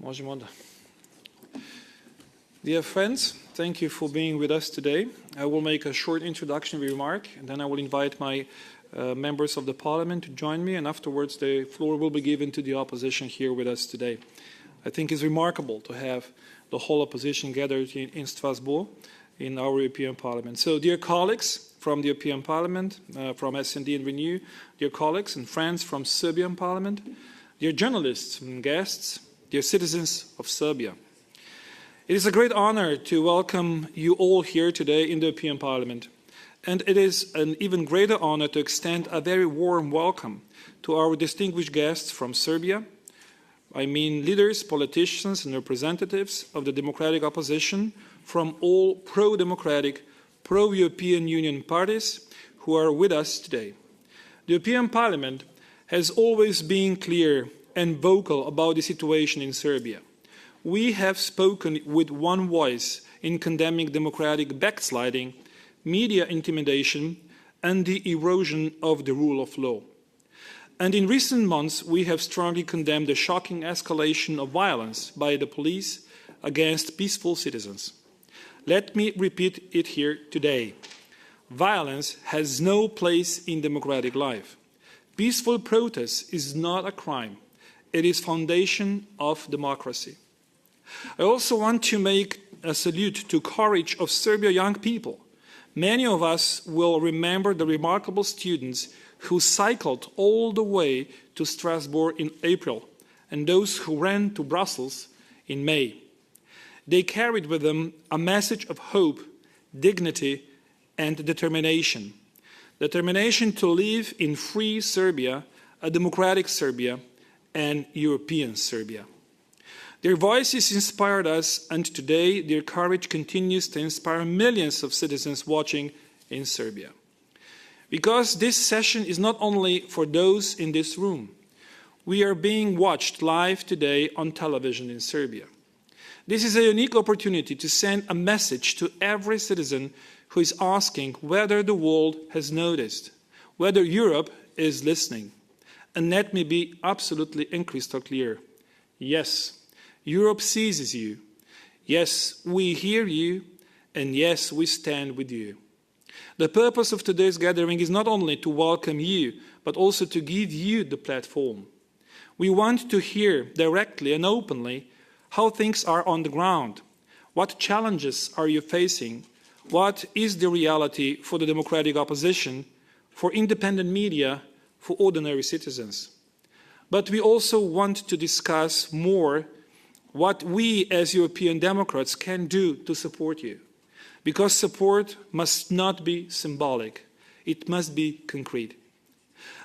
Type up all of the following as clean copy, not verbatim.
Možemo onda. Dear friends, thank you for being with us today. I will make a short introductory remark, and then I will invite my members of the parliament to join me, and afterwards the floor will be given to the opposition here with us today. I think it's remarkable to have the whole opposition gathered in Strasbourg in our European Parliament. So, dear colleagues from the European Parliament, from SD and Renew, dear colleagues and friends from Serbian Parliament, dear journalists and guests, dear citizens of Serbia. It is a great honor to welcome you all here today in the European Parliament. And it is an even greater honor to extend a very warm welcome to our distinguished guests from Serbia. I mean leaders, politicians and representatives of the democratic opposition from all pro-democratic, pro-European Union parties who are with us today. The European Parliament has always been clear and vocal about the situation in Serbia. We have spoken with one voice in condemning democratic backsliding, media intimidation, and the erosion of the rule of law. And in recent months, we have strongly condemned the shocking escalation of violence by the police against peaceful citizens. Let me repeat it here today. Violence has no place in democratic life. Peaceful protest is not a crime. It is foundation of democracy. I also want to make a salute to courage of Serbian young people. Many of us will remember the remarkable students who cycled all the way to Strasbourg in April and those who ran to Brussels in May. They carried with them a message of hope, dignity, and determination. Determination to live in free Serbia, a democratic Serbia, and European Serbia. Their voices inspired us, and today their courage continues to inspire millions of citizens watching in Serbia. Because this session is not only for those in this room. We are being watched live today on television in Serbia. This is a unique opportunity to send a message to every citizen who is asking whether the world has noticed, whether Europe is listening. And let me be absolutely and crystal clear. Yes, Europe sees you. Yes, we hear you. And yes, we stand with you. The purpose of today's gathering is not only to welcome you, but also to give you the platform. We want to hear directly and openly how things are on the ground. What challenges are you facing? What is the reality for the democratic opposition, for independent media, for ordinary citizens? But we also want to discuss more what we as European democrats can do to support you. Because support must not be symbolic, it must be concrete.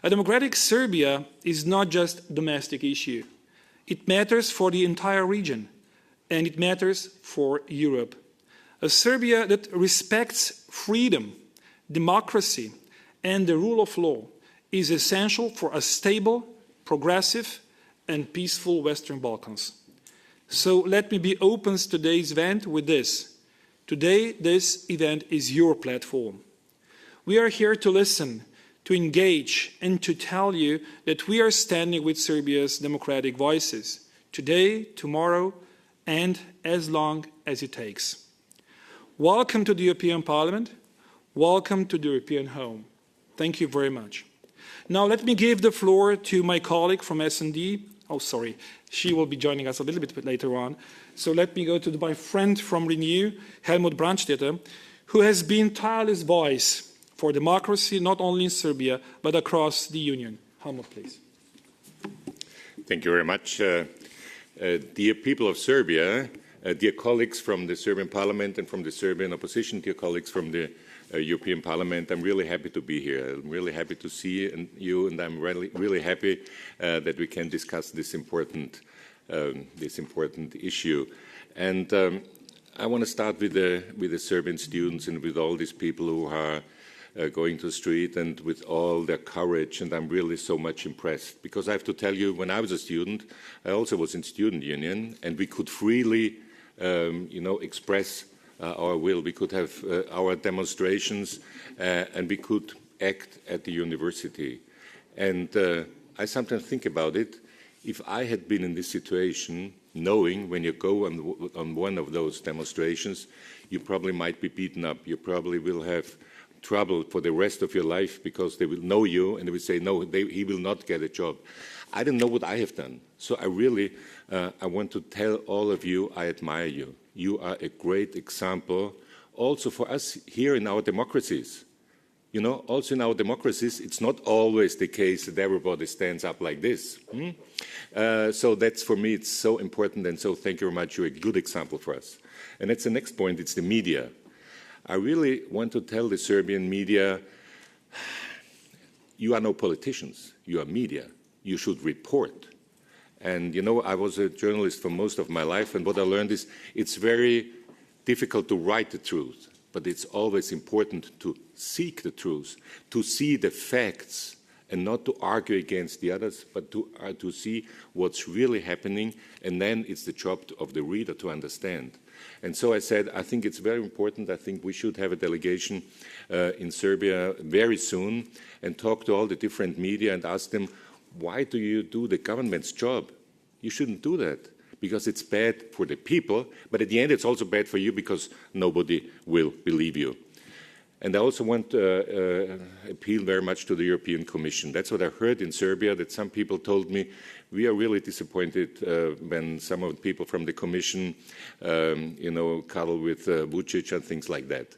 A democratic Serbia is not just a domestic issue. It matters for the entire region, and it matters for Europe. A Serbia that respects freedom, democracy, and the rule of law is essential for a stable, progressive, and peaceful Western Balkans. So let me be open to today's event with this. Today, this event is your platform. We are here to listen, to engage, and to tell you that we are standing with Serbia's democratic voices, today, tomorrow, and as long as it takes. Welcome to the European Parliament. Welcome to the European home. Thank you very much. Now let me give the floor to my colleague from SD. Oh, sorry, she will be joining us a little bit later on. So let me go to my friend from Renew, Helmut Brandstätter, who has been tireless voice for democracy, not only in Serbia, but across the Union. Helmut, please. Thank you very much. Dear people of Serbia, dear colleagues from the Serbian Parliament and from the Serbian opposition, dear colleagues from the European Parliament, I'm really happy to be here. I'm really happy to see you, and I'm really happy that we can discuss this important issue. And I want to start with the Serbian students and with all these people who are going to the street and with all their courage, and I'm really so much impressed. Because I have to tell you, when I was a student, I also was in student union, and we could freely, express our will. We could have our demonstrations, and we could act at the university. And I sometimes think about it. If I had been in this situation, knowing when you go on one of those demonstrations, you probably might be beaten up. You probably will have trouble for the rest of your life because they will know you and they will say, no, he will not get a job. I don't know what I have done. So I really, I want to tell all of you, I admire you. You are a great example also for us here in our democracies. You know, also in our democracies, it's not always the case that everybody stands up like this. So that's, for me, it's so important, and so thank you very much. You're a good example for us. And that's the next point, it's the media. I really want to tell the Serbian media, you are no politicians, you are media. You should report. And, you know, I was a journalist for most of my life, and what I learned is it's very difficult to write the truth, but it's always important to seek the truth, to see the facts, and not to argue against the others, but to see what's really happening, and then it's the job of the reader to understand. And so I said, I think it's very important. I think we should have a delegation in Serbia very soon and talk to all the different media and ask them, why do you do the government's job? You shouldn't do that, because it's bad for the people, but at the end it's also bad for you because nobody will believe you. And I also want to appeal very much to the European Commission. That's what I heard in Serbia, that some people told me, we are really disappointed when some of the people from the Commission, you know, cuddle with Vučić and things like that.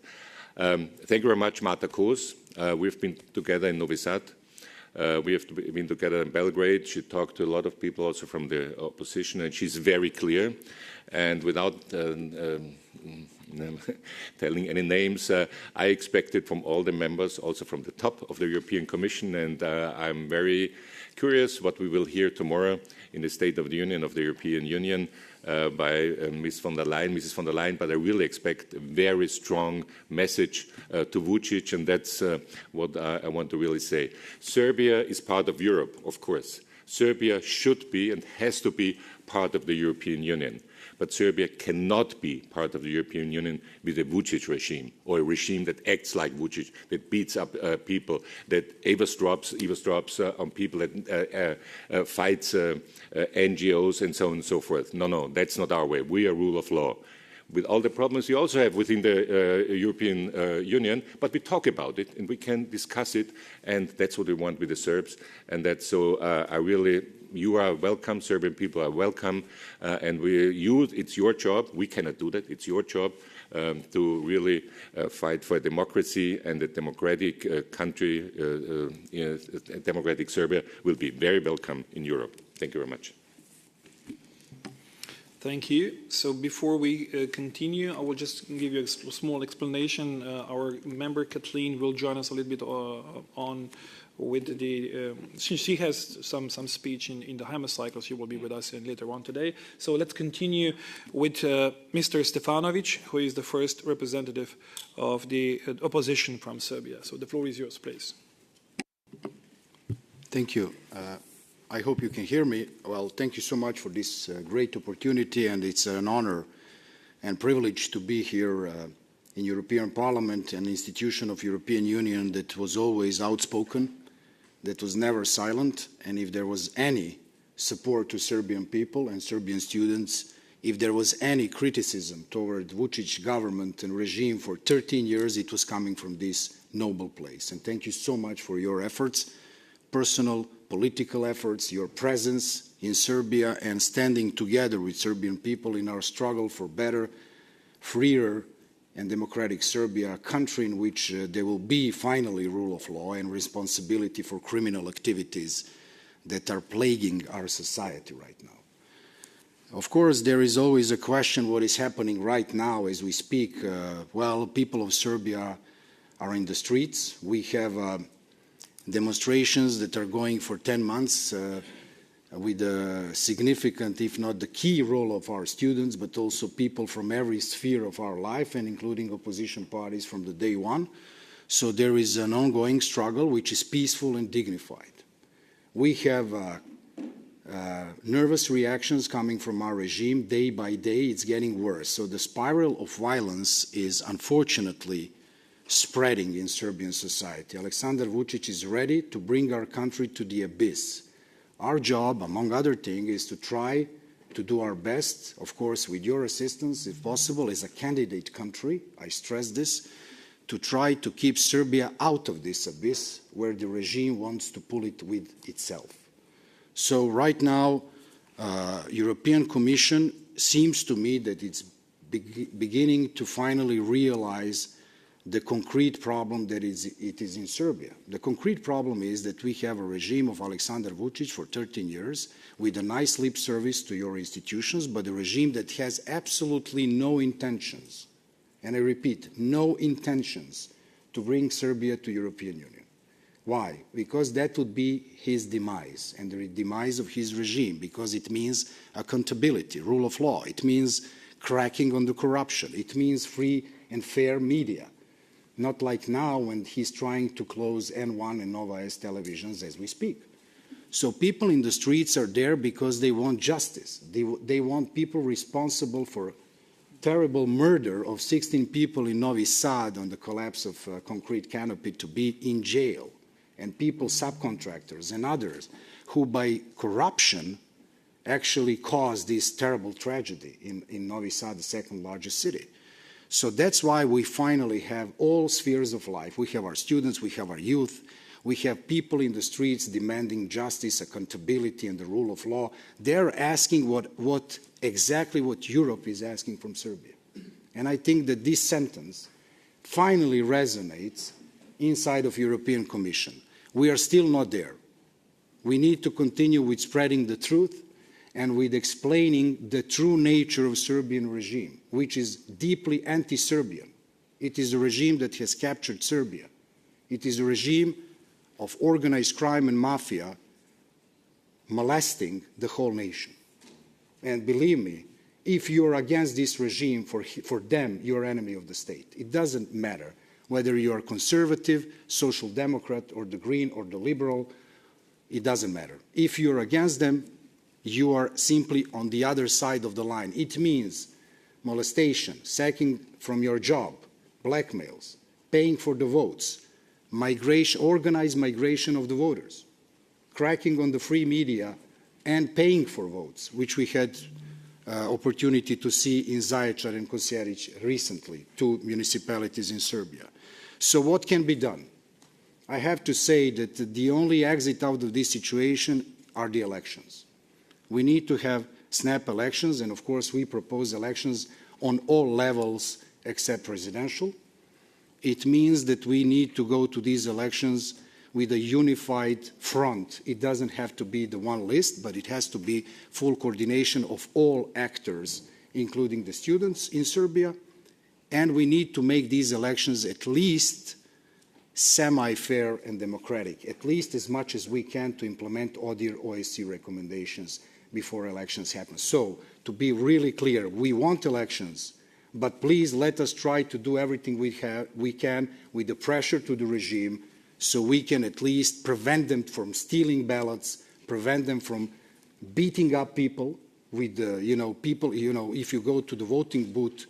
Thank you very much, Marta Kos. We've been together in Novi Sad. We have been together in Belgrade. She talked to a lot of people also from the opposition, and she's very clear. And without telling any names, I expected from all the members, also from the top of the European Commission, and I'm very curious what we will hear tomorrow in the State of the Union of the European Union by Mrs. von der Leyen, but I really expect a very strong message to Vučić, and that's what I want to really say. Serbia is part of Europe, of course. Serbia should be and has to be part of the European Union. But Serbia cannot be part of the European Union with a Vučić regime, or a regime that acts like Vučić, that beats up people, that eavesdrops on people, that fights NGOs and so on and so forth. No, that's not our way. We are rule of law. With all the problems we also have within the European Union, but we talk about it and we can discuss it, and that's what we want with the Serbs. And that's so you are welcome, Serbian people are welcome, and it's your job. We cannot do that. It's your job to really fight for democracy, and a democratic country, a democratic Serbia will be very welcome in Europe. Thank you very much. Thank you. So before we continue, I will just give you a small explanation. Our member Kathleen will join us a little bit on with the. She has some speech in the hemicycle. She will be with us later on today. So let's continue with Mr. Stefanovic, who is the first representative of the opposition from Serbia. So the floor is yours, please. Thank you. I hope you can hear me. Well, thank you so much for this great opportunity, and it's an honor and privilege to be here in European Parliament, an institution of European Union that was always outspoken, that was never silent, and if there was any support to Serbian people and Serbian students, if there was any criticism toward Vučić government and regime for 13 years, it was coming from this noble place. And thank you so much for your efforts, personal, political efforts, your presence in Serbia, and standing together with Serbian people in our struggle for better, freer, and democratic Serbia, a country in which there will be finally rule of law and responsibility for criminal activities that are plaguing our society right now. Of course, there is always a question what is happening right now as we speak. Well, people of Serbia are in the streets. We have demonstrations that are going for 10 months with a significant, if not the key role of our students, but also people from every sphere of our life, and including opposition parties from the day one. So there is an ongoing struggle which is peaceful and dignified. We have nervous reactions coming from our regime day by day. It's getting worse. So the spiral of violence is unfortunately spreading in Serbian society. Aleksandar Vučić is ready to bring our country to the abyss. Our job, among other things, is to try to do our best, of course, with your assistance, if possible, as a candidate country, I stress this, to try to keep Serbia out of this abyss where the regime wants to pull it with itself. So right now, European Commission seems to me that it's beginning to finally realize the concrete problem that it is in Serbia. The concrete problem is that we have a regime of Aleksandar Vučić for 13 years with a nice lip service to your institutions, but a regime that has absolutely no intentions, and I repeat, no intentions to bring Serbia to European Union. Why? Because that would be his demise and the demise of his regime, because it means accountability, rule of law. It means cracking on the corruption. It means free and fair media. Not like now when he's trying to close N1 and Nova S televisions as we speak. So people in the streets are there because they want justice. They want people responsible for terrible murder of 16 people in Novi Sad on the collapse of concrete canopy to be in jail. And people, subcontractors and others, who by corruption actually caused this terrible tragedy in Novi Sad, the second largest city. So that's why we finally have all spheres of life. We have our students, we have our youth, we have people in the streets demanding justice, accountability, and the rule of law. They're asking exactly what Europe is asking from Serbia. And I think that this sentence finally resonates inside of European Commission. We are still not there. We need to continue with spreading the truth and with explaining the true nature of Serbian regime, which is deeply anti-Serbian. It is a regime that has captured Serbia. It is a regime of organized crime and mafia molesting the whole nation. And believe me, if you're against this regime, for them, you're enemy of the state. It doesn't matter whether you are conservative, social democrat, or the green, or the liberal. It doesn't matter. If you're against them, you are simply on the other side of the line. It means molestation, sacking from your job, blackmails, paying for the votes, migration, organized migration of the voters, cracking on the free media, and paying for votes, which we had opportunity to see in Zaječar and Kosjerić recently, two municipalities in Serbia. So what can be done? I have to say that the only exit out of this situation are the elections. We need to have snap elections, and of course we propose elections on all levels except presidential. It means that we need to go to these elections with a unified front. It doesn't have to be the one list, but it has to be full coordination of all actors, including the students in Serbia. And we need to make these elections at least semi-fair and democratic, at least as much as we can to implement ODIHR OSCE recommendations before elections happen. So, to be really clear, we want elections, but please let us try to do everything we can with the pressure to the regime so we can at least prevent them from stealing ballots, prevent them from beating up people with, if you go to the voting booth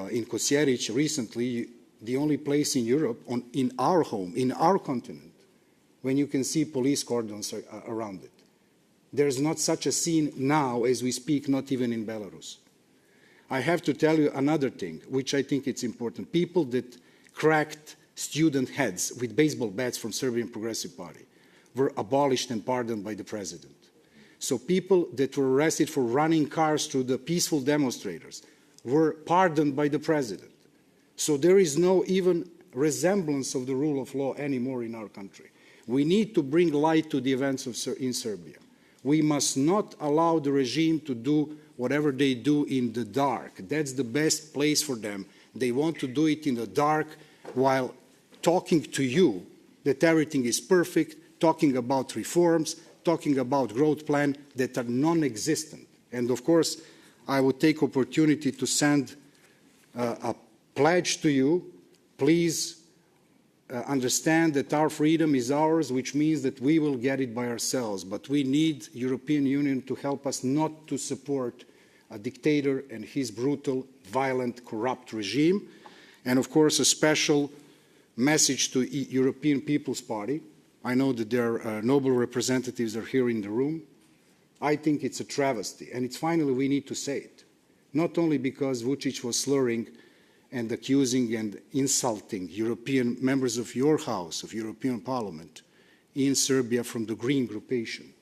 in Kosjerić recently, the only place in Europe, in our home, in our continent, when you can see police cordons around it. There's not such a scene now as we speak, not even in Belarus. I have to tell you another thing, which I think it's important. People that cracked student heads with baseball bats from Serbian Progressive Party were abolished and pardoned by the president. So people that were arrested for running cars through the peaceful demonstrators were pardoned by the president. So there is no even resemblance of the rule of law anymore in our country. We need to bring light to the events in Serbia. We must not allow the regime to do whatever they do in the dark. That's the best place for them. They want to do it in the dark while talking to you that everything is perfect, talking about reforms, talking about growth plan that are non-existent. And of course, I would take opportunity to send a pledge to you. Please understand that our freedom is ours, which means that we will get it by ourselves. But we need European Union to help us not to support a dictator and his brutal, violent, corrupt regime. And of course, a special message to European People's Party. I know that their noble representatives are here in the room. I think it's a travesty, and it's finally we need to say it. Not only because Vučić was slurring and accusing and insulting European members of your House, of European Parliament, in Serbia from the Green groupation,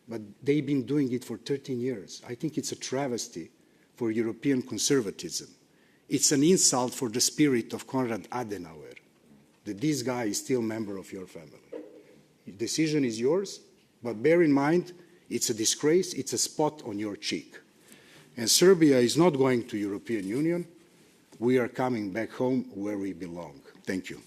but they've been doing it for 13 years. I think it's a travesty for European conservatism. It's an insult for the spirit of Konrad Adenauer, that this guy is still a member of your family. The decision is yours, but bear in mind, it's a disgrace, it's a spot on your cheek. And Serbia is not going to European Union. We are coming back home where we belong. Thank you.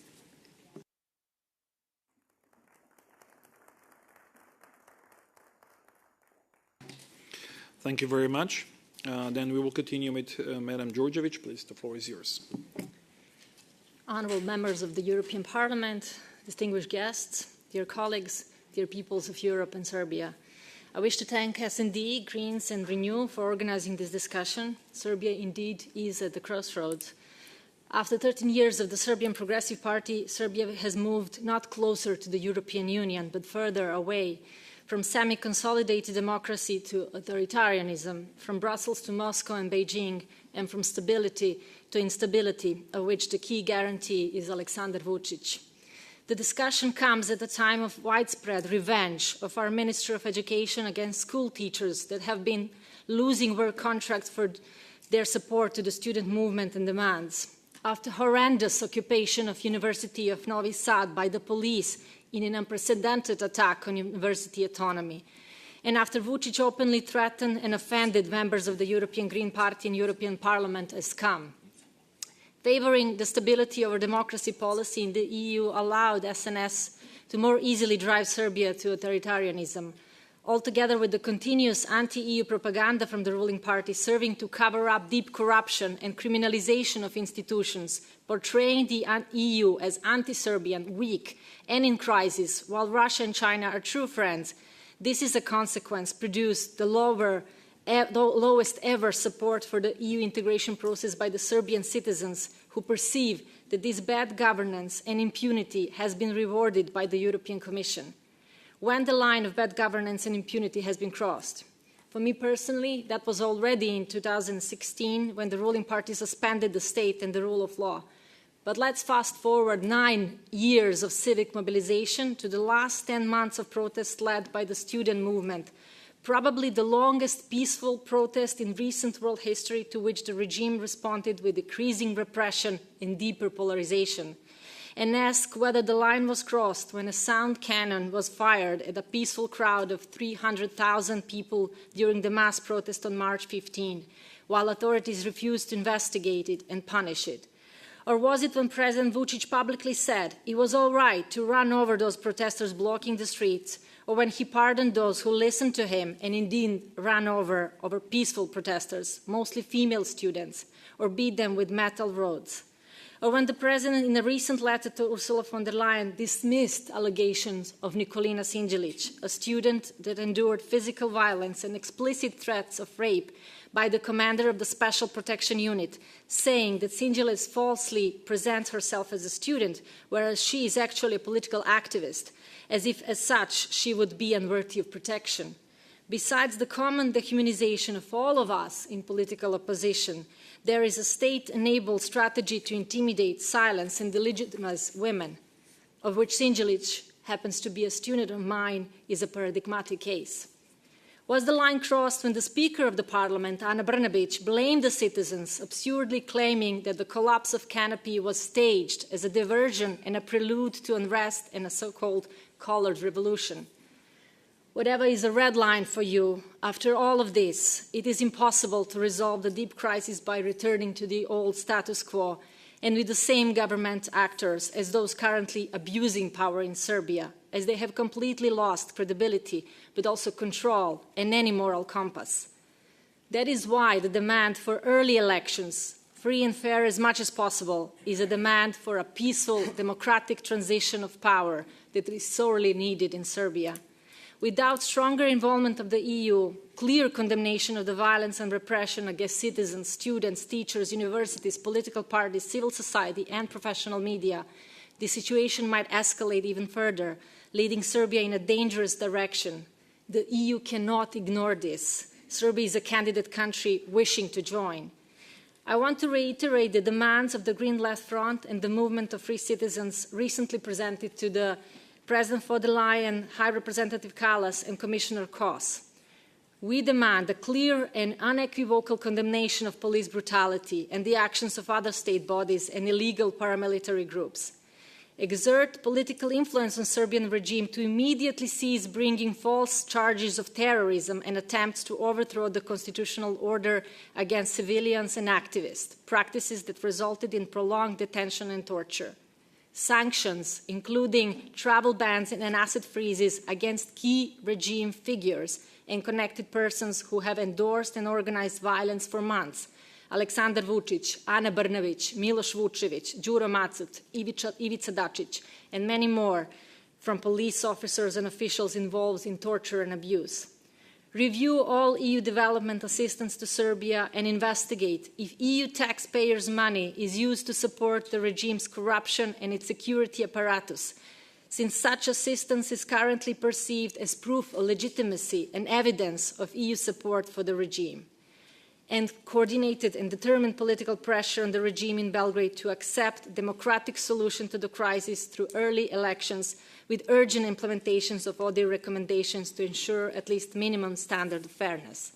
Thank you very much. Then we will continue with Madam Đorđević. Please, the floor is yours. Honourable members of the European Parliament, distinguished guests, dear colleagues, dear peoples of Europe and Serbia. I wish to thank S&D, Greens and Renew for organising this discussion. Serbia indeed is at the crossroads. After 13 years of the Serbian Progressive Party, Serbia has moved not closer to the European Union, but further away, from semi-consolidated democracy to authoritarianism, from Brussels to Moscow and Beijing, and from stability to instability, of which the key guarantee is Aleksandar Vučić. The discussion comes at a time of widespread revenge of our Minister of Education against school teachers that have been losing work contracts for their support to the student movement and demands. After horrendous occupation of University of Novi Sad by the police in an unprecedented attack on university autonomy, and after Vučić openly threatened and offended members of the European Green Party and European Parliament as scum. Favouring the stability over democracy policy in the EU allowed SNS to more easily drive Serbia to authoritarianism, altogether with the continuous anti-EU propaganda from the ruling party serving to cover up deep corruption and criminalisation of institutions, portraying the EU as anti-Serbian, weak and in crisis, while Russia and China are true friends. This is a consequence produced the lowest ever support for the EU integration process by the Serbian citizens who perceive that this bad governance and impunity has been rewarded by the European Commission. When the line of bad governance and impunity has been crossed? For me personally, that was already in 2016 when the ruling party suspended the state and the rule of law. But let's fast forward 9 years of civic mobilization to the last 10 months of protests led by the student movement, probably the longest peaceful protest in recent world history, to which the regime responded with decreasing repression and deeper polarization, and ask whether the line was crossed when a sound cannon was fired at a peaceful crowd of 300,000 people during the mass protest on March 15, while authorities refused to investigate it and punish it. Or was it when President Vučić publicly said it was all right to run over those protesters blocking the streets, or when he pardoned those who listened to him and indeed ran over peaceful protesters, mostly female students, or beat them with metal rods? Or when the President, in a recent letter to Ursula von der Leyen, dismissed allegations of Nikolina Sinđelić, a student that endured physical violence and explicit threats of rape by the commander of the Special Protection Unit, saying that Sinđelić falsely presents herself as a student, whereas she is actually a political activist, as if as such she would be unworthy of protection. Besides the common dehumanization of all of us in political opposition, there is a state-enabled strategy to intimidate, silence and delegitimize women, of which Sinđelić happens to be a student of mine, is a paradigmatic case. Was the line crossed when the Speaker of the Parliament, Ana Brnabić, blamed the citizens, absurdly claiming that the collapse of Canopy was staged as a diversion and a prelude to unrest and a so-called coloured revolution? Whatever is a red line for you, after all of this, it is impossible to resolve the deep crisis by returning to the old status quo and with the same government actors as those currently abusing power in Serbia, as they have completely lost credibility, but also control and any moral compass. That is why the demand for early elections, free and fair as much as possible, is a demand for a peaceful, democratic transition of power that is sorely needed in Serbia. Without stronger involvement of the EU, clear condemnation of the violence and repression against citizens, students, teachers, universities, political parties, civil society and professional media, the situation might escalate even further, leading Serbia in a dangerous direction. The EU cannot ignore this. Serbia is a candidate country wishing to join. I want to reiterate the demands of the Green Left Front and the Movement of Free Citizens recently presented to the President von der Leyen, High Representative Kallas, and Commissioner Kos. We demand a clear and unequivocal condemnation of police brutality and the actions of other state bodies and illegal paramilitary groups. Exert political influence on the Serbian regime to immediately cease bringing false charges of terrorism and attempts to overthrow the constitutional order against civilians and activists, practices that resulted in prolonged detention and torture. Sanctions, including travel bans and asset freezes against key regime figures and connected persons who have endorsed and organized violence for months. Aleksandar Vučić, Ana Brnabić, Miloš Vučević, Đuro Macut, Ivica Dačić, and many more from police officers and officials involved in torture and abuse. Review all EU development assistance to Serbia and investigate if EU taxpayers' money is used to support the regime's corruption and its security apparatus, since such assistance is currently perceived as proof of legitimacy and evidence of EU support for the regime. And coordinated and determined political pressure on the regime in Belgrade to accept a democratic solution to the crisis through early elections with urgent implementations of all their recommendations to ensure at least minimum standard of fairness.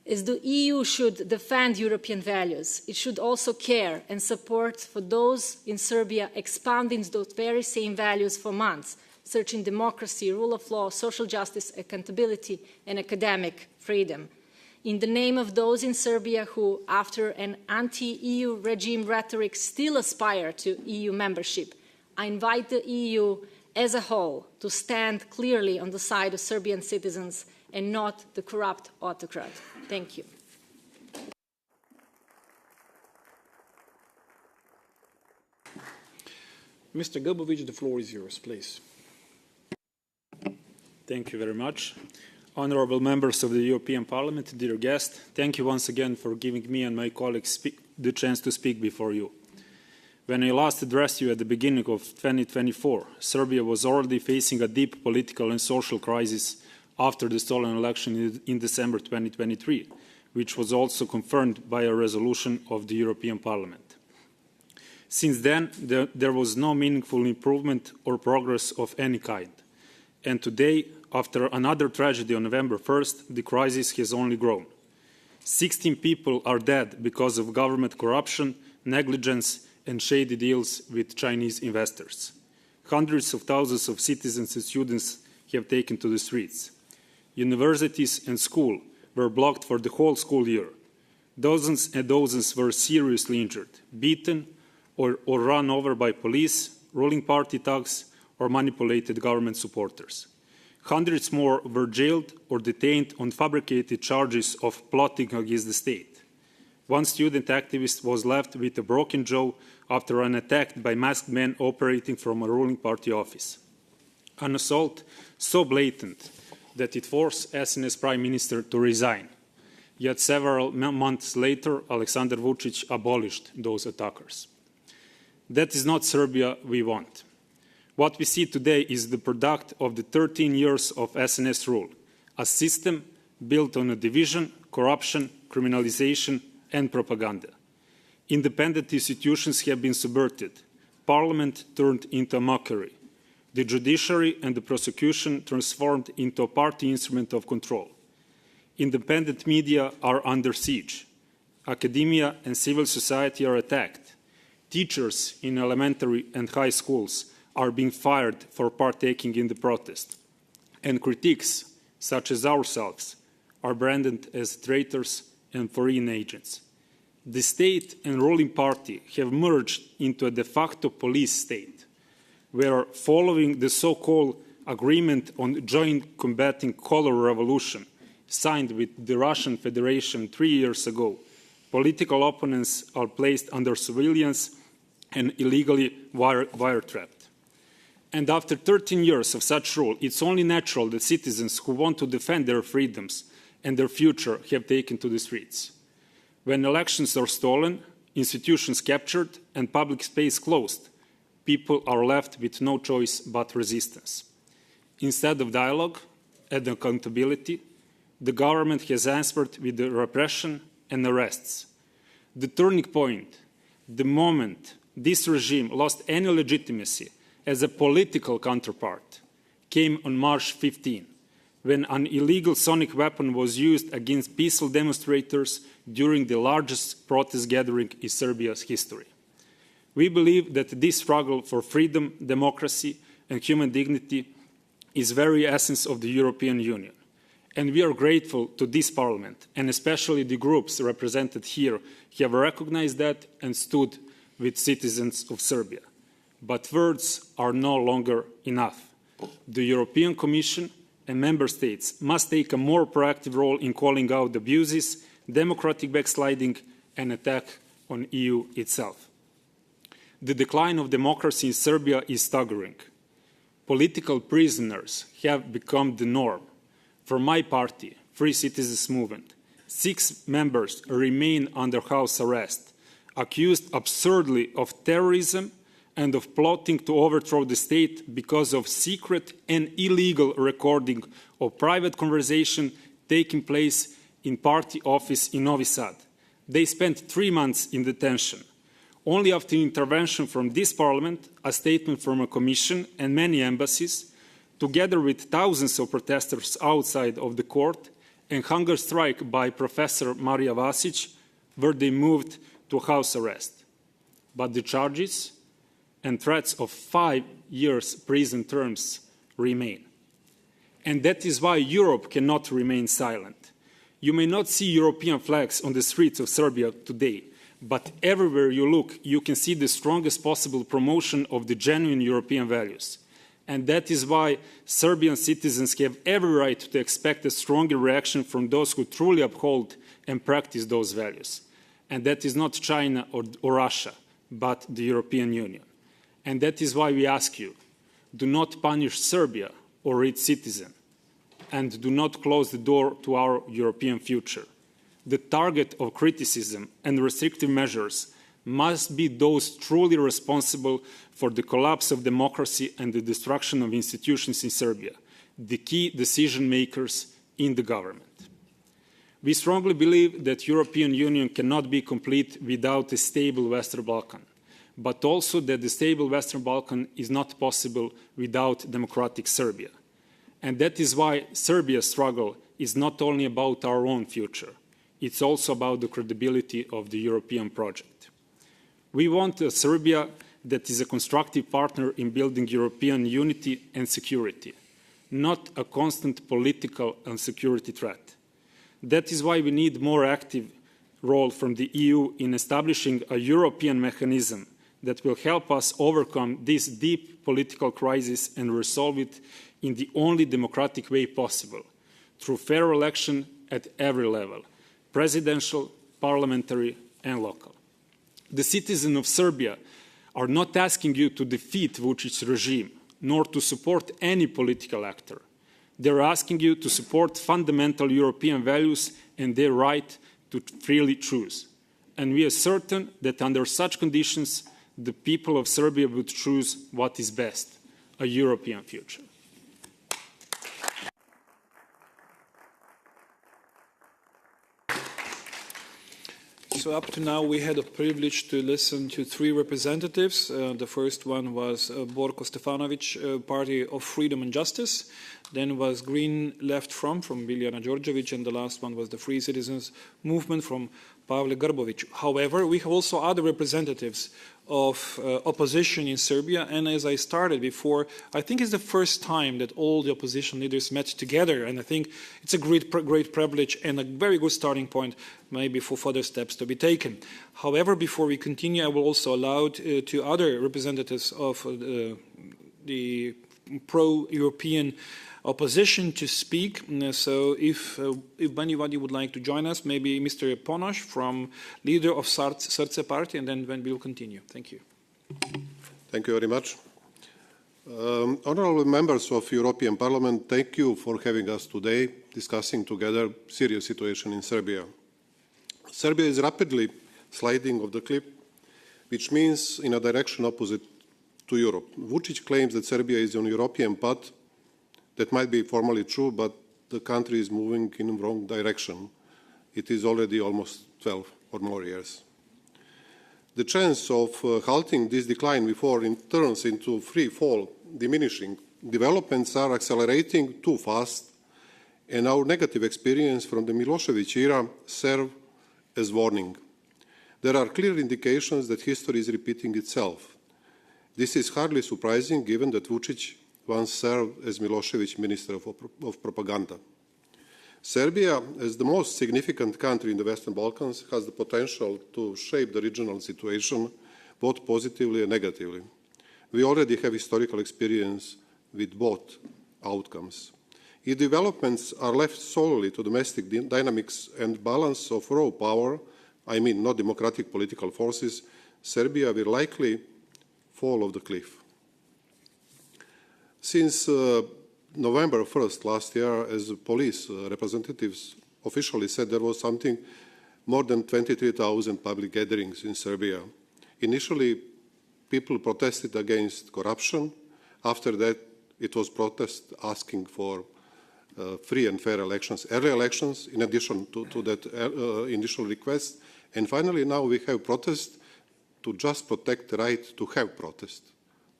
As the EU should defend European values, it should also care and support for those in Serbia expounding those very same values for months, searching democracy, rule of law, social justice, accountability, and academic freedom. In the name of those in Serbia who, after an anti-EU regime rhetoric, still aspire to EU membership, I invite the EU as a whole to stand clearly on the side of Serbian citizens and not the corrupt autocrat. Thank you. Mr. Gabovic, the floor is yours, please. Thank you very much. Honourable members of the European Parliament, dear guests, thank you once again for giving me and my colleagues the chance to speak before you. When I last addressed you at the beginning of 2024, Serbia was already facing a deep political and social crisis after the stolen election in December 2023, which was also confirmed by a resolution of the European Parliament. Since then, there was no meaningful improvement or progress of any kind. And today, after another tragedy on November 1st, the crisis has only grown. 16 people are dead because of government corruption, negligence, and shady deals with Chinese investors. Hundreds of thousands of citizens and students have taken to the streets. Universities and schools were blocked for the whole school year. Dozens and dozens were seriously injured, beaten, or run over by police, ruling party thugs, or manipulated government supporters. Hundreds more were jailed or detained on fabricated charges of plotting against the state. One student activist was left with a broken jaw after an attack by masked men operating from a ruling party office. An assault so blatant that it forced SNS Prime Minister to resign. Yet several months later, Aleksandar Vučić abolished those attackers. That is not Serbia we want. What we see today is the product of the 13 years of SNS rule, a system built on a division, corruption, criminalization, and propaganda. Independent institutions have been subverted, parliament turned into a mockery, the judiciary and the prosecution transformed into a party instrument of control. Independent media are under siege, academia and civil society are attacked, teachers in elementary and high schools are being fired for partaking in the protest, and critics, such as ourselves, are branded as traitors and foreign agents. The state and ruling party have merged into a de facto police state, where following the so-called agreement on joint combating color revolution signed with the Russian Federation 3 years ago, political opponents are placed under surveillance and illegally wiretapped. And after 13 years of such rule, it's only natural that citizens who want to defend their freedoms and their future have taken to the streets. When elections are stolen, institutions captured, and public space closed, people are left with no choice but resistance. Instead of dialogue, and accountability, the government has answered with the repression and arrests. The turning point, the moment this regime lost any legitimacy as a political counterpart, came on March 15, when an illegal sonic weapon was used against peaceful demonstrators during the largest protest gathering in Serbia's history. We believe that this struggle for freedom, democracy, and human dignity is very essence of the European Union. And we are grateful to this Parliament, and especially the groups represented here, who have recognized that and stood with citizens of Serbia. But words are no longer enough. The European Commission and Member States must take a more proactive role in calling out abuses, democratic backsliding, and attack on the EU itself. The decline of democracy in Serbia is staggering. Political prisoners have become the norm. For my party, Free Citizens Movement, 6 members remain under house arrest, accused absurdly of terrorism and of plotting to overthrow the state because of secret and illegal recording of private conversation taking place in party office in Novi Sad. They spent 3 months in detention. Only after intervention from this parliament, a statement from a commission and many embassies, together with thousands of protesters outside of the court and hunger strike by Professor Marija Vasic, were they moved to house arrest. But the charges and threats of 5 years prison terms remain. And that is why Europe cannot remain silent. You may not see European flags on the streets of Serbia today, but everywhere you look, you can see the strongest possible promotion of the genuine European values. And that is why Serbian citizens have every right to expect a stronger reaction from those who truly uphold and practice those values. And that is not China or Russia, but the European Union. And that is why we ask you, do not punish Serbia or its citizens, and do not close the door to our European future. The target of criticism and restrictive measures must be those truly responsible for the collapse of democracy and the destruction of institutions in Serbia, the key decision makers in the government. We strongly believe that the European Union cannot be complete without a stable Western Balkan, but also that the stable Western Balkan is not possible without democratic Serbia. And that is why Serbia's struggle is not only about our own future, it's also about the credibility of the European project. We want a Serbia that is a constructive partner in building European unity and security, not a constant political and security threat. That is why we need more active role from the EU in establishing a European mechanism that will help us overcome this deep political crisis and resolve it in the only democratic way possible, through fair election at every level, presidential, parliamentary, and local. The citizens of Serbia are not asking you to defeat Vučić's regime, nor to support any political actor. They are asking you to support fundamental European values and their right to freely choose. And we are certain that under such conditions, the people of Serbia would choose what is best, a European future. So up to now, we had the privilege to listen to 3 representatives. The first one was Borko Stefanović, Party of Freedom and Justice. Then was Green Left from Biljana Đorđević, and the last one was the Free Citizens Movement from Pavle Grbović. However, we have also other representatives of opposition in Serbia, and as I started before, I think it's the first time that all the opposition leaders met together, and I think it's a great privilege and a very good starting point maybe for further steps to be taken. However, before we continue, I will also allow to other representatives of the pro-European opposition to speak. So if anybody would like to join us, maybe Mr. Ponoš, from leader of Srce Party, and then we will continue. Thank you. Thank you very much. Honourable members of European Parliament, thank you for having us today discussing together serious situation in Serbia. Serbia is rapidly sliding off the cliff, which means in a direction opposite to Europe. Vučić claims that Serbia is on European path. That might be formally true, but the country is moving in the wrong direction. It is already almost 12 or more years. The chance of halting this decline before it turns into free fall, diminishing, developments are accelerating too fast, and our negative experience from the Milosevic era serve as warning. There are clear indications that history is repeating itself. This is hardly surprising given that Vučić once served as Milosevic's Minister of Propaganda. Serbia, as the most significant country in the Western Balkans, has the potential to shape the regional situation both positively and negatively. We already have historical experience with both outcomes. If developments are left solely to domestic dynamics and balance of raw power, I mean not democratic political forces, Serbia will likely fall off the cliff. Since November 1st last year, as police representatives officially said, there was something more than 23,000 public gatherings in Serbia. Initially, people protested against corruption. After that, it was protest asking for free and fair elections, early elections, in addition to that initial request. And finally, now we have protest to just protect the right to have protest,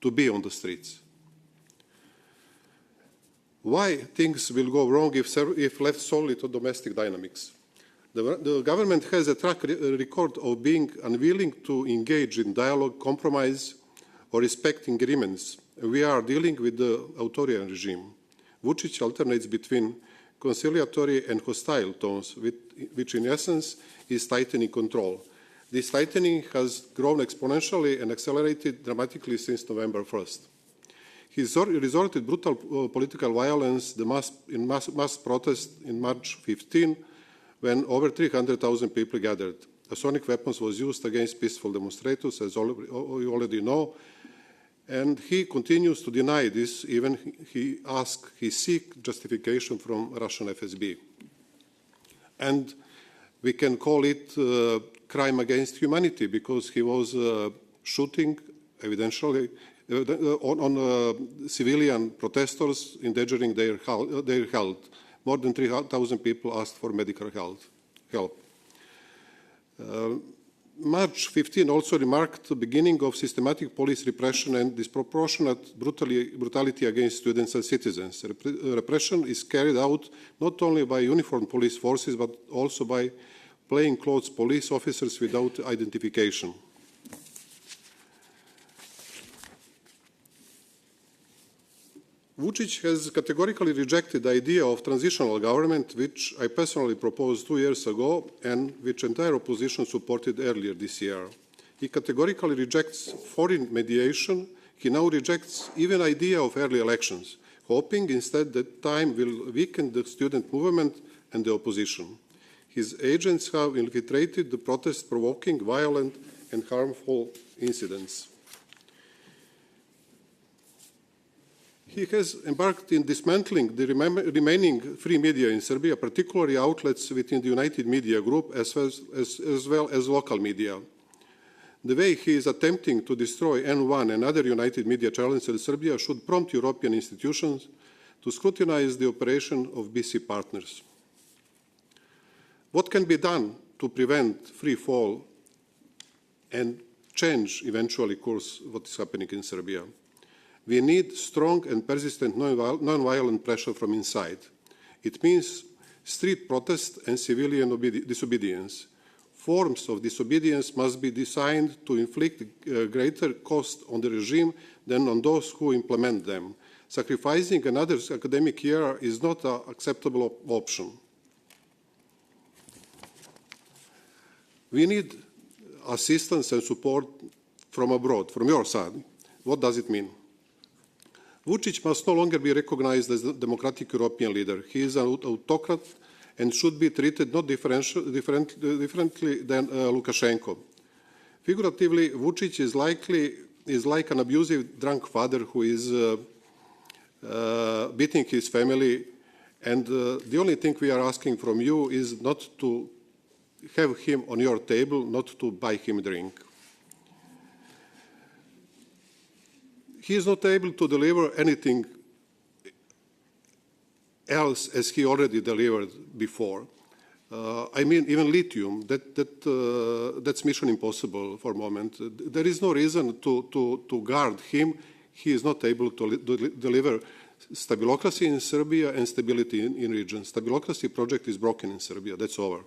to be on the streets. Why things will go wrong if left solely to domestic dynamics? The government has a track record of being unwilling to engage in dialogue, compromise, or respecting agreements. We are dealing with the authoritarian regime. Vučić alternates between conciliatory and hostile tones, which in essence is tightening control. This tightening has grown exponentially and accelerated dramatically since November 1st. He resorted brutal political violence, in mass protest in March 15, when over 300,000 people gathered. Sonic weapons was used against peaceful demonstrators, as you already know, and he continues to deny this, even he seeks justification from Russian FSB. And we can call it crime against humanity, because he was shooting, evidently, on civilian protesters, endangering their health. More than 3,000 people asked for medical help. March 15 also remarked the beginning of systematic police repression and disproportionate brutality against students and citizens. Repression is carried out not only by uniformed police forces, but also by plainclothes police officers without identification. Vučić has categorically rejected the idea of transitional government, which I personally proposed 2 years ago and which entire opposition supported earlier this year. He categorically rejects foreign mediation. He now rejects even the idea of early elections, hoping instead that time will weaken the student movement and the opposition. His agents have infiltrated the protest, provoking violent and harmful incidents. He has embarked in dismantling the remaining free media in Serbia, particularly outlets within the United Media Group, as well as local media. The way he is attempting to destroy N1 and other United Media channels in Serbia should prompt European institutions to scrutinize the operation of BC partners. What can be done to prevent free fall and change eventually course what is happening in Serbia? We need strong and persistent non-violent pressure from inside. It means street protest and civilian disobedience. Forms of disobedience must be designed to inflict greater cost on the regime than on those who implement them. Sacrificing another academic year is not an acceptable option. We need assistance and support from abroad, from your side. What does it mean? Vučić must no longer be recognized as a democratic European leader. He is an autocrat and should be treated not differently than Lukashenko. Figuratively, Vučić is like an abusive drunk father who is beating his family, and the only thing we are asking from you is not to have him on your table, not to buy him a drink. He is not able to deliver anything else as he already delivered before. I mean, even lithium, that's mission impossible for a moment. There is no reason to guard him. He is not able to deliver stabilocracy in Serbia and stability in region. Stabilocracy project is broken in Serbia. That's over.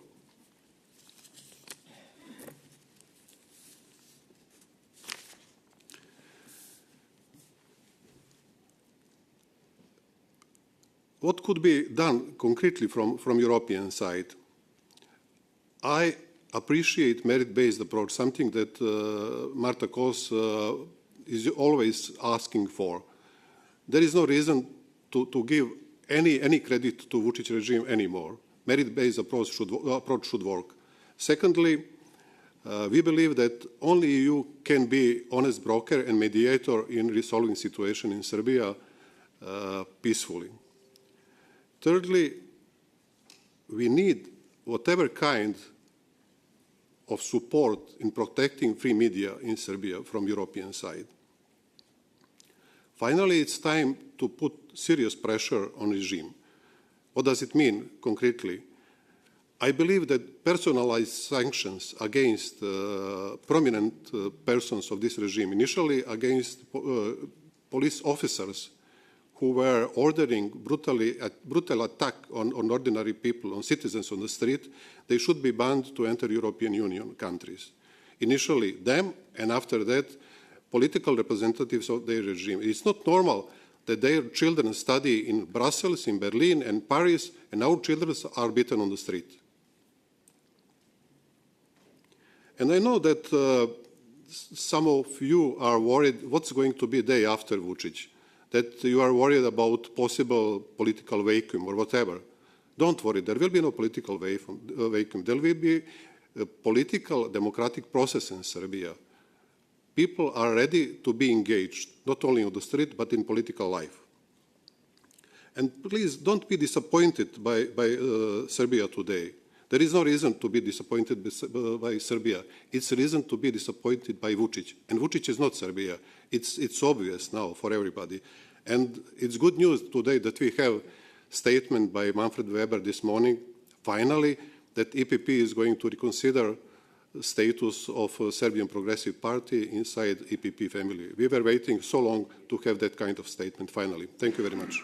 What could be done concretely from European side? I appreciate merit-based approach, something that Marta Kos is always asking for. There is no reason to give any credit to Vučić regime anymore. Merit-based approach should work. Secondly, we believe that only EU can be honest broker and mediator in resolving situation in Serbia peacefully. Thirdly, we need whatever kind of support in protecting free media in Serbia from European side. Finally, it's time to put serious pressure on regime. What does it mean concretely? I believe that personalized sanctions against prominent persons of this regime, initially against police officers who were ordering brutal attack on ordinary people, on citizens on the street, they should be banned to enter European Union countries. Initially them, and after that, political representatives of their regime. It's not normal that their children study in Brussels, in Berlin, and Paris, and our children are beaten on the street. And I know that some of you are worried what's going to be the day after Vučić, that you are worried about possible political vacuum or whatever. Don't worry, there will be no political vacuum. There will be a political democratic process in Serbia. People are ready to be engaged, not only on the street, but in political life. And please don't be disappointed by Serbia today. There is no reason to be disappointed by Serbia. It's a reason to be disappointed by Vučić. And Vučić is not Serbia. It's obvious now for everybody. And it's good news today that we have a statement by Manfred Weber this morning, finally, that EPP is going to reconsider the status of a Serbian Progressive Party inside EPP family. We were waiting so long to have that kind of statement finally. Thank you very much.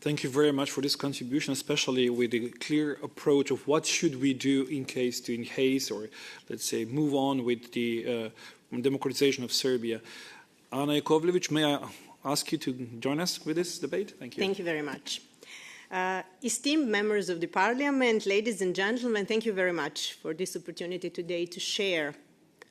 Thank you very much for this contribution, especially with the clear approach of what should we do in case to enhance or, let's say, move on with the democratization of Serbia. Ana Jakovljević, may I ask you to join us with this debate? Thank you. Thank you very much. Esteemed members of the Parliament, ladies and gentlemen, thank you very much for this opportunity today to share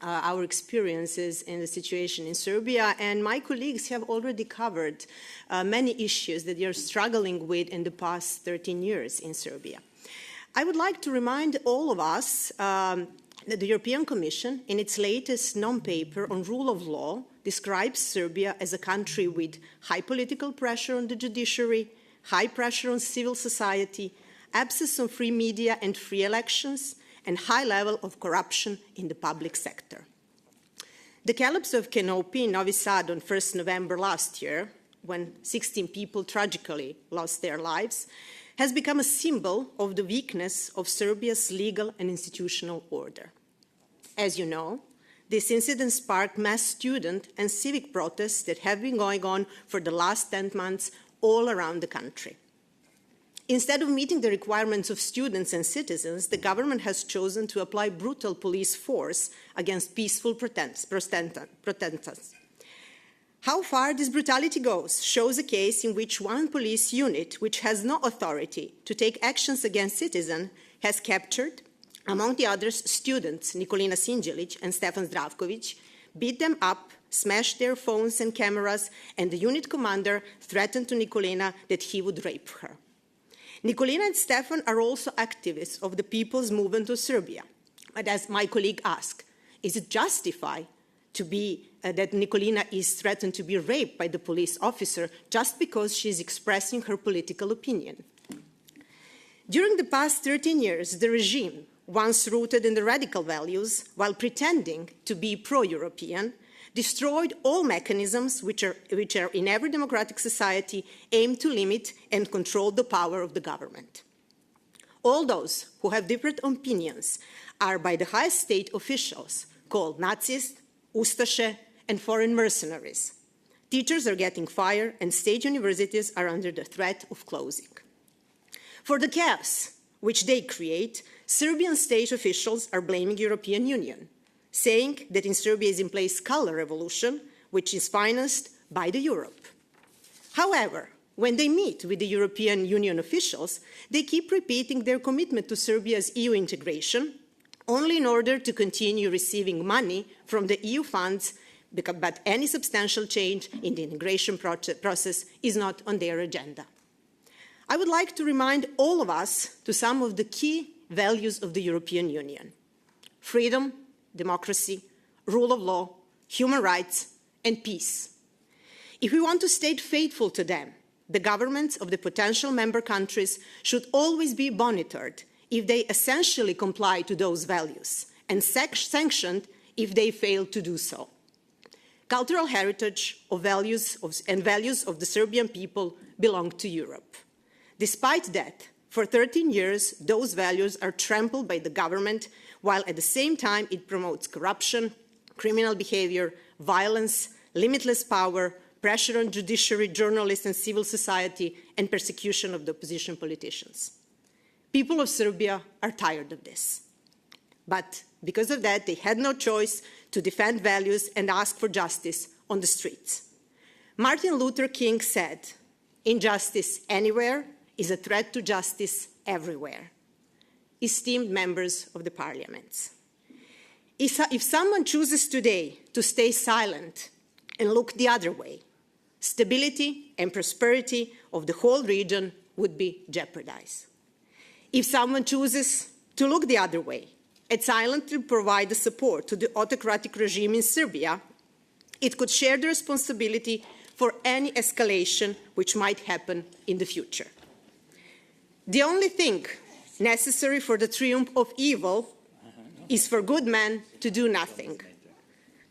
our experiences in the situation in Serbia. And my colleagues have already covered many issues that they are struggling with in the past 13 years in Serbia. I would like to remind all of us that the European Commission, in its latest non-paper on rule of law, describes Serbia as a country with high political pressure on the judiciary, high pressure on civil society, absence of free media and free elections, and high level of corruption in the public sector. The collapse of Canopy in Novi Sad on 1st November last year, when 16 people tragically lost their lives, has become a symbol of the weakness of Serbia's legal and institutional order. As you know, this incident sparked mass student and civic protests that have been going on for the last 10 months all around the country. Instead of meeting the requirements of students and citizens, the government has chosen to apply brutal police force against peaceful protesters. How far this brutality goes shows a case in which one police unit, which has no authority to take actions against citizens, has captured, among the others, students Nikolina Sinđelić and Stefan Zdravković, beat them up, smashed their phones and cameras, and the unit commander threatened to Nikolina that he would rape her. Nikolina and Stefan are also activists of the People's Movement of Serbia. But as my colleague asked, is it justified to be that Nikolina is threatened to be raped by the police officer just because she is expressing her political opinion? During the past 13 years, the regime, once rooted in the radical values, while pretending to be pro-European, destroyed all mechanisms which are in every democratic society aimed to limit and control the power of the government. All those who have different opinions are by the highest state officials called Nazis, Ustaše, and foreign mercenaries. Teachers are getting fired and state universities are under the threat of closing. For the chaos which they create, Serbian state officials are blaming the European Union, saying that in Serbia is in place color revolution, which is financed by the Europe. However, when they meet with the European Union officials, they keep repeating their commitment to Serbia's EU integration, only in order to continue receiving money from the EU funds, but any substantial change in the integration process is not on their agenda. I would like to remind all of us to some of the key values of the European Union: freedom, democracy, rule of law, human rights, and peace. If we want to stay faithful to them, the governments of the potential member countries should always be monitored if they essentially comply to those values, and sanctioned if they fail to do so. Cultural heritage and values of the Serbian people belong to Europe. Despite that, for 13 years, those values are trampled by the government, while at the same time it promotes corruption, criminal behavior, violence, limitless power, pressure on judiciary, journalists, and civil society, and persecution of the opposition politicians. People of Serbia are tired of this. But because of that, they had no choice to defend values and ask for justice on the streets. Martin Luther King said, "Injustice anywhere is a threat to justice everywhere." Esteemed members of the parliaments, if someone chooses today to stay silent and look the other way, stability and prosperity of the whole region would be jeopardized. If someone chooses to look the other way and silently provide the support to the autocratic regime in Serbia, it could share the responsibility for any escalation which might happen in the future. The only thing necessary for the triumph of evil is for good men to do nothing.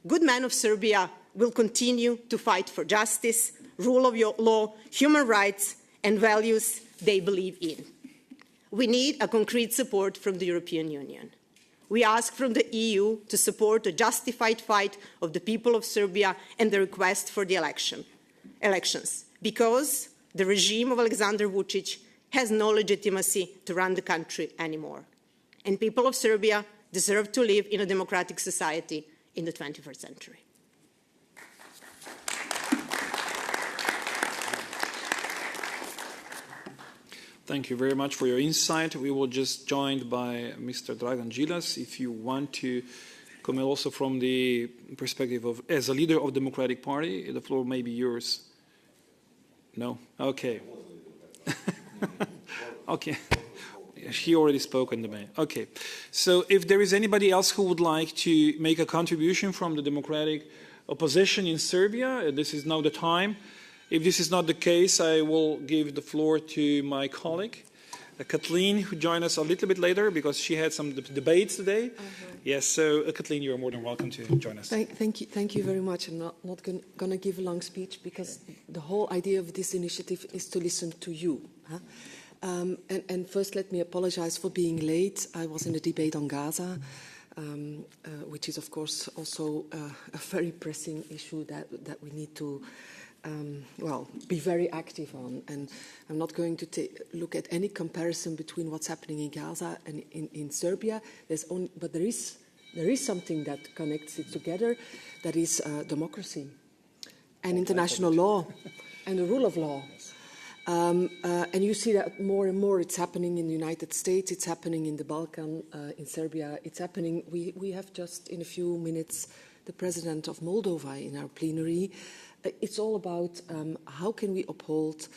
Good men of Serbia will continue to fight for justice, rule of law, human rights, and values they believe in. We need a concrete support from the European Union. We ask from the EU to support a justified fight of the people of Serbia and the request for the elections, because the regime of Aleksandar Vučić has no legitimacy to run the country anymore. And people of Serbia deserve to live in a democratic society in the 21st century. Thank you very much for your insight. We will just joined by Mr. Dragan Đilas. If you want to comment also from the perspective of, as a leader of the Democratic Party, the floor may be yours. No? Okay. Okay. He already spoke in the main. Okay. So if there is anybody else who would like to make a contribution from the democratic opposition in Serbia, this is now the time. If this is not the case, I will give the floor to my colleague, Kathleen, who joined us a little bit later because she had some debates today. Yes, so Kathleen, you are more than welcome to join us. Thank you very much. I'm not going to give a long speech because the whole idea of this initiative is to listen to you. Huh? And first, let me apologize for being late. I was in a debate on Gaza, which is, of course, also a very pressing issue that we need to be very active on. And I'm not going to look at any comparison between what's happening in Gaza and in Serbia. But there is something that connects it together. That is democracy and international law and the rule of law. And you see that more and more. It's happening in the United States. It's happening in the Balkan, in Serbia. It's happening. We have just in a few minutes the president of Moldova in our plenary. It's all about how can we uphold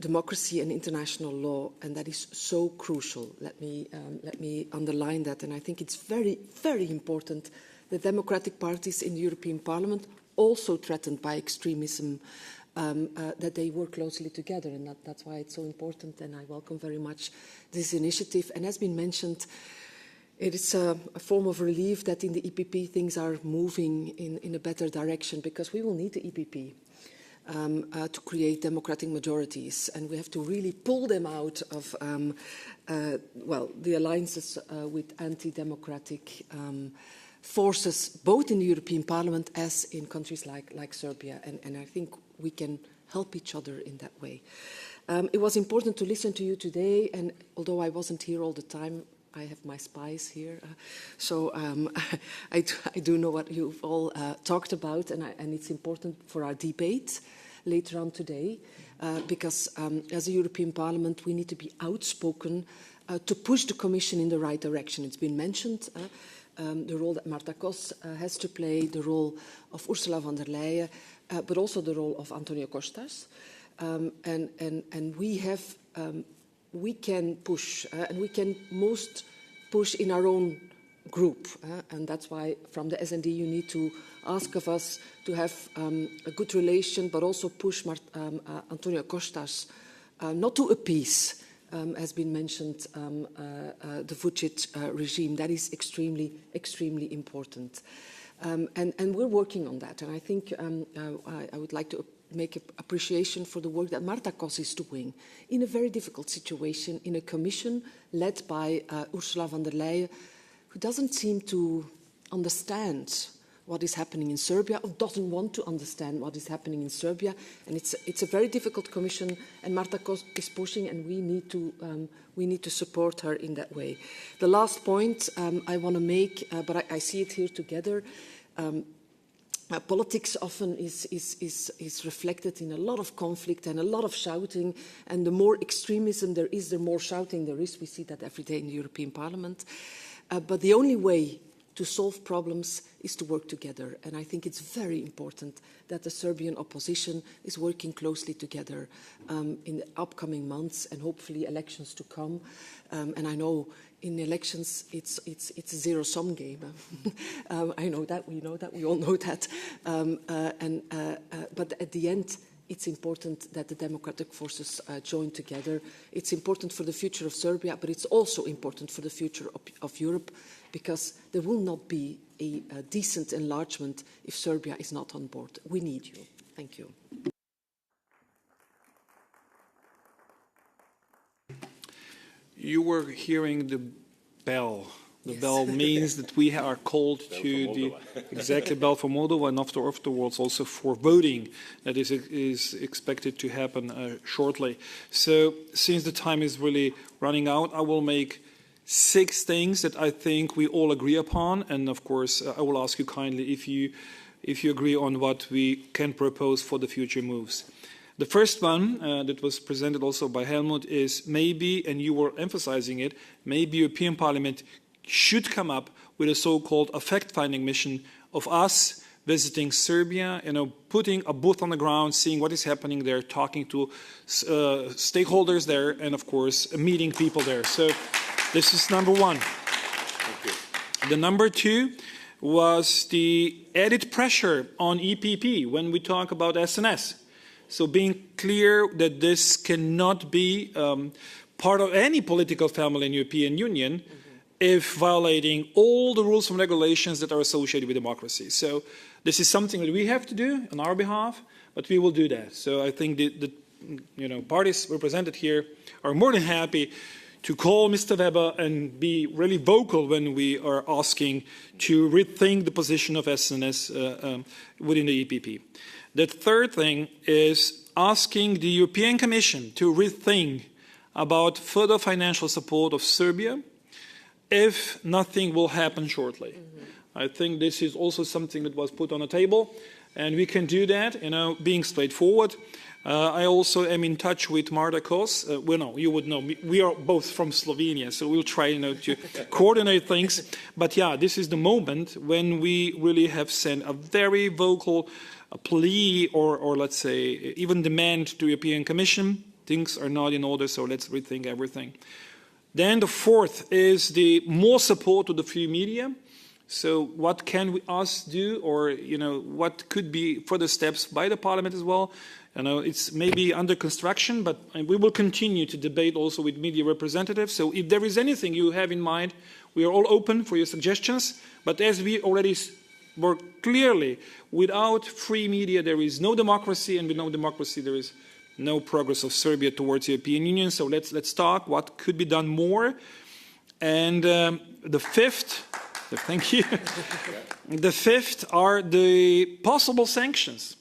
democracy and international law, and that is so crucial. Let me underline that, and I think it's very, very important that democratic parties in the European Parliament, also threatened by extremism, that they work closely together, and that's why it's so important. And I welcome very much this initiative. And as been mentioned, It is a form of relief that in the EPP things are moving in a better direction, because we will need the EPP to create democratic majorities, and we have to really pull them out of the alliances with anti-democratic forces, both in the European Parliament as in countries like Serbia, and I think we can help each other in that way. It was important to listen to you today, and although I wasn't here all the time, I have my spies here, so I do know what you've all talked about, and it's important for our debate later on today, because as a European Parliament we need to be outspoken to push the Commission in the right direction. It's been mentioned, the role that Marta Kos has to play, the role of Ursula von der Leyen, but also the role of Antonio Costas, and we can push, and we can most push in our own group, and that's why from the S&D you need to ask of us to have a good relation, but also push Antonio Costas not to appease, has been mentioned, the Vučić regime. That is extremely, extremely important, and we're working on that, and I think I would like to make appreciation for the work that Marta Kos is doing in a very difficult situation in a commission led by Ursula von der Leyen, who doesn't seem to understand what is happening in Serbia, or doesn't want to understand what is happening in Serbia. And it's a very difficult commission, and Marta Kos is pushing, and we need to support her in that way. The last point I want to make, but I see it here together. Politics often is reflected in a lot of conflict and a lot of shouting, and the more extremism there is, the more shouting there is. We see that every day in the European Parliament. But the only way to solve problems is to work together, and I think it's very important that the Serbian opposition is working closely together in the upcoming months, and hopefully elections to come. And I know in elections it's a zero-sum game. I know that, we know that, we all know that. But at the end, it's important that the democratic forces join together. It's important for the future of Serbia, but it's also important for the future of Europe, because there will not be a decent enlargement if Serbia is not on board. We need you. Thank you. You were hearing the bell. The Yes. bell means that we are called to the exactly bell for Moldova, and afterwards also for voting that is expected to happen shortly. So since the time is really running out, I will make 6 things that I think we all agree upon, and of course I will ask you kindly if you agree on what we can propose for the future moves. The first one that was presented also by Helmut is maybe, and you were emphasizing it, maybe European Parliament should come up with a so-called fact-finding mission of us visiting Serbia, putting a booth on the ground, seeing what is happening there, talking to stakeholders there, and of course meeting people there. So this is number 1. Thank you. The number 2 was the added pressure on EPP when we talk about SNS. So being clear that this cannot be part of any political family in the European Union if violating all the rules and regulations that are associated with democracy. So this is something that we have to do on our behalf, but we will do that. So I think the parties represented here are more than happy to call Mr. Weber and be really vocal when we are asking to rethink the position of SNS within the EPP. The third thing is asking the European Commission to rethink about further financial support of Serbia if nothing will happen shortly. I think this is also something that was put on the table, and we can do that, being straightforward. I also am in touch with Marta Kos. You would know, we are both from Slovenia, so we'll try to coordinate things. But yeah, this is the moment when we really have sent a very vocal plea or let's say even demand to the European Commission. Things are not in order, so let's rethink everything. Then the fourth is the more support to the free media. So what can us do, or what could be further steps by the Parliament as well? It's maybe under construction, but we will continue to debate also with media representatives. So if there is anything you have in mind, we are all open for your suggestions. But as we already were clearly, without free media, there is no democracy, and with no democracy, there is no progress of Serbia towards the European Union. So let's talk what could be done more. And the fifth, thank you. The fifth are the possible sanctions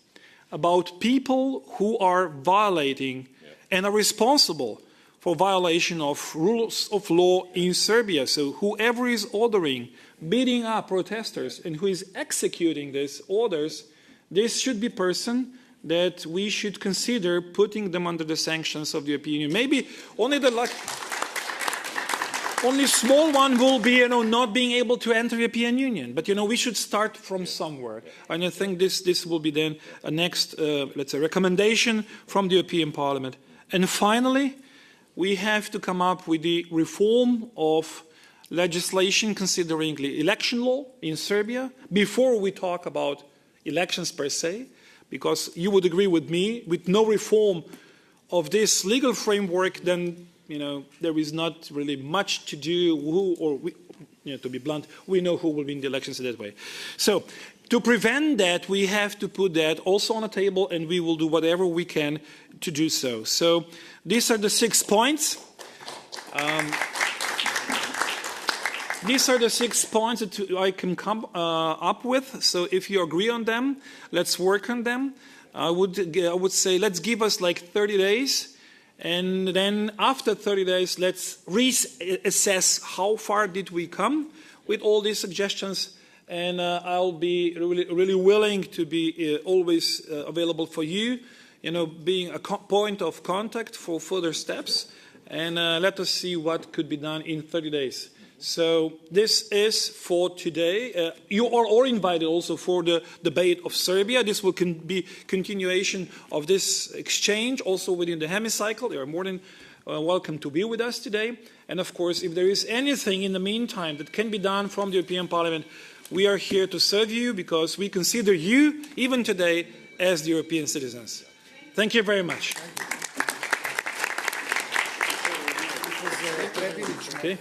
about people who are violating and are responsible for violation of rules of law in Serbia. So whoever is ordering, beating up protesters, and who is executing these orders, this should be a person that we should consider putting them under the sanctions of the European Union. Maybe only small one will be, not being able to enter the European Union. But, we should start from somewhere. And I think this will be then a next, let's say, recommendation from the European Parliament. And finally, we have to come up with the reform of legislation considering the election law in Serbia before we talk about elections per se, because you would agree with me, with no reform of this legal framework, then there is not really much to do. To be blunt, we know who will win the elections that way. So, to prevent that, we have to put that also on the table, and we will do whatever we can to do so. So, these are the 6 points. These are the 6 points that I can come up with. So, if you agree on them, let's work on them. I would say let's give us like 30 days. And then after 30 days, let's reassess how far did we come with all these suggestions. And I'll be really willing to be always available for you, being a point of contact for further steps. And let us see what could be done in 30 days. So this is for today. You are all invited also for the debate of Serbia. This will be continuation of this exchange also within the hemicycle. You are more than welcome to be with us today. And of course, if there is anything in the meantime that can be done from the European Parliament, we are here to serve you because we consider you, even today, as the European citizens. Thank you very much. Okay.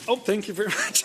Oh, thank you very much.